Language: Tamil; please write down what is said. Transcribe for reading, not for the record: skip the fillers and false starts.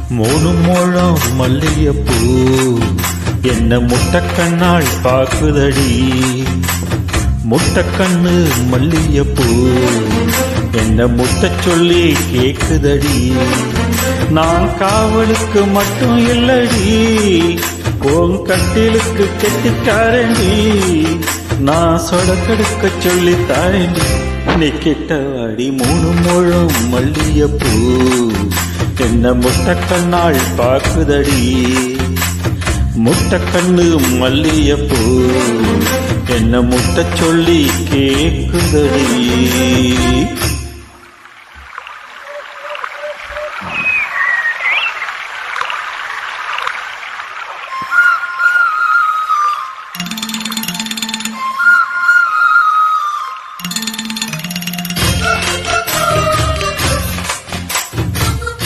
மூணு முழம் மல்லிகைப்பூ என்ன முட்டக்கண்ணாள் பாக்குதடி. முட்டக்கண்ணு மல்லிகைப்பூ என்ன முட்ட சொல்லி கேக்குதடி. நான் காவலுக்கு மட்டும் இல்லடி, கட்டிலுக்கு கெட்டிக்காரண்டி. நான் சொடக்கெடுக்க சொல்லி தாரண்டி. நீ கிட்டவாடி மூணு முழம் மல்லிகைப்பூ என்ன முட்டக்கண்ணாள் பாக்குதடி. முட்டக்கண்ணு மல்லிகைப்பூ என்ன முட்ட சொல்லி கேக்குதடி.